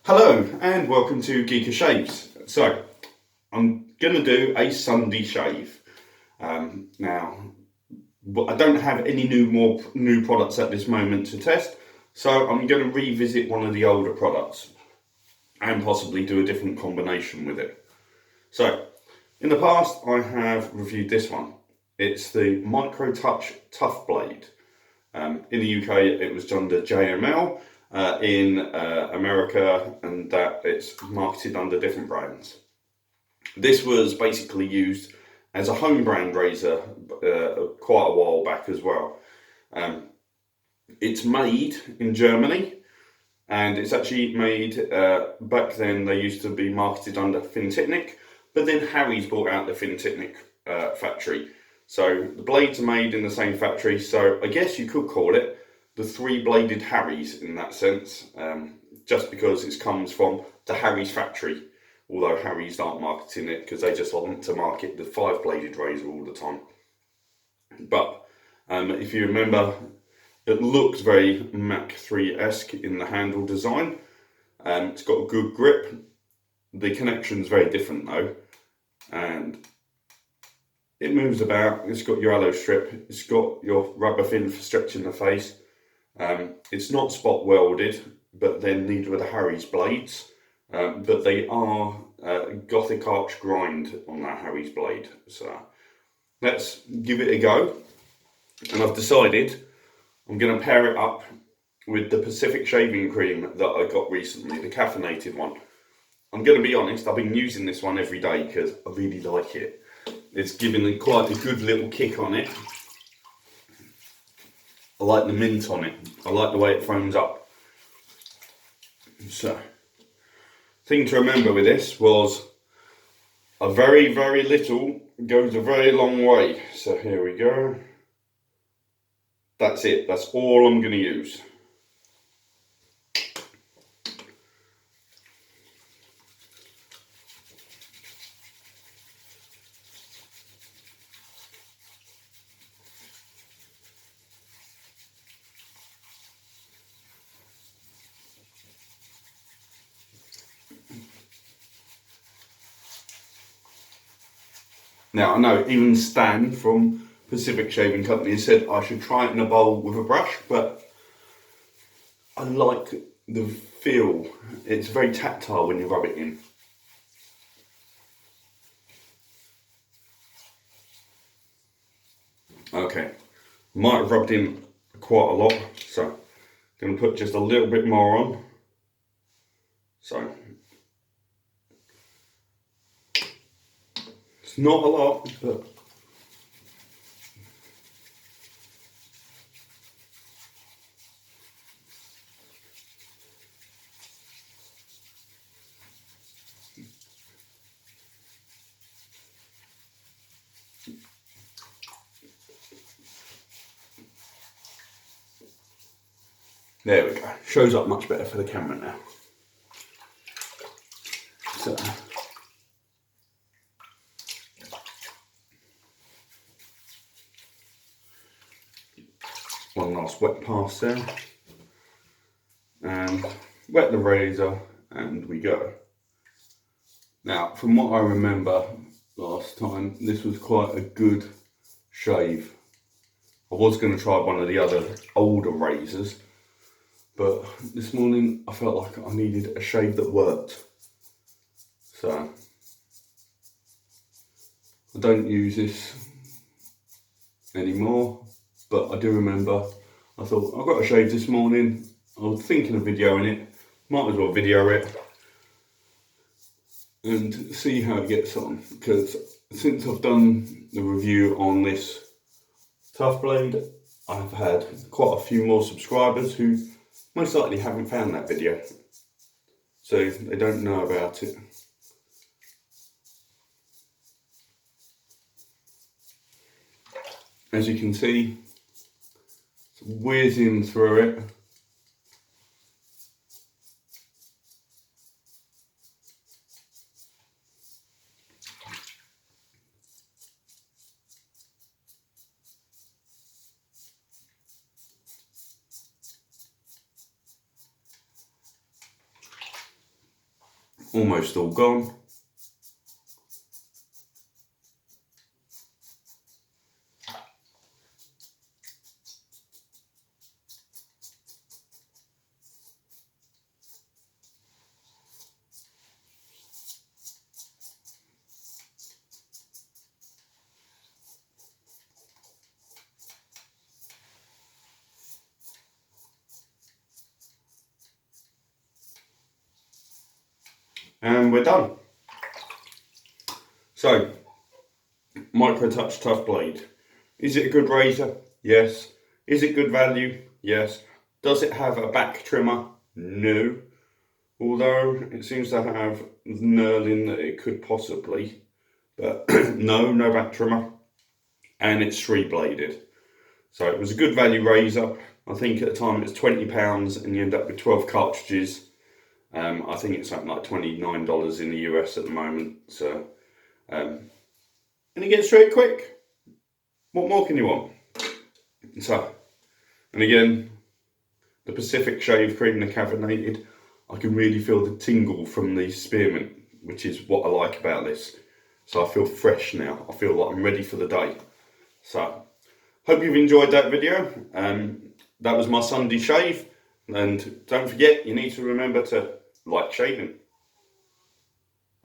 Hello and welcome to Geeker Shaves. So, I'm going to do a Sunday shave. Now, I don't have any new products at this moment to test, so I'm going to revisit one of the older products and possibly do a different combination with it. So, in the past I have reviewed this one. It's the Micro Touch Tough Blade. In the UK it was under JML. In America, and that it's marketed under different brands. This was basically used as a home brand razor quite a while back as well. It's made in Germany, and it's actually made, back then they used to be marketed under Fintechnic, but then Harry's bought out the Fintechnic factory. So the blades are made in the same factory, so I guess you could call it the three-bladed Harry's in that sense, just because it comes from the Harry's factory, although Harry's aren't marketing it because they just want to market the five-bladed razor all the time. But if you remember, it looks very Mach 3-esque in the handle design. It's got a good grip. The connection's very different though, and it moves about. It's got your aloe strip, it's got your rubber fin for stretching the face. It's not spot welded, but then neither are the Harry's blades, but they are Gothic arch grind on that Harry's blade. So let's give it a go, and I've decided I'm going to pair it up with the Pacific shaving cream that I got recently, the caffeinated one. I'm going to be honest, I've been using this one every day because I really like it. It's giving quite a good little kick on it. I like the mint on it. I like the way it foams up. So, thing to remember with this was a very, very little goes a very long way. So here we go. That's it. That's all I'm going to use. Now, I know even Stan from Pacific Shaving Company said I should try it in a bowl with a brush, but I like the feel. It's very tactile when you rub it in. Okay, might have rubbed in quite a lot, so I'm going to put just a little bit more on. So, it's not a lot, but there we go. Shows up much better for the camera now. So, one last wet pass there, and wet the razor, and we go. Now, from what I remember last time, this was quite a good shave. I was going to try one of the other older razors, but this morning I felt like I needed a shave that worked. So, I don't use this anymore, but I do remember, I thought, I've got a shave this morning. I was thinking of videoing it, might as well video it and see how it gets on, because since I've done the review on this Tough Blade, I've had quite a few more subscribers who most likely haven't found that video, so they don't know about it. As you can see, it's whizzing through it. almost all gone. And we're done. So, Micro Touch Tough Blade. Is it a good razor? Yes. Is it good value? Yes. Does it have a back trimmer? No. Although it seems to have knurling that it could possibly. But no back trimmer. And it's 3-bladed. So it was a good value razor. I think at the time it was £20 and you end up with 12 cartridges. I think it's something like $29 in the US at the moment. So, and it gets through it quick. What more can you want? So, and again, the Pacific Shave Cream, the caffeinated, I can really feel the tingle from the spearmint, which is what I like about this. So I feel fresh now. I feel like I'm ready for the day. So, hope you've enjoyed that video. That was my Sunday shave. And don't forget, you need to remember to like shaving.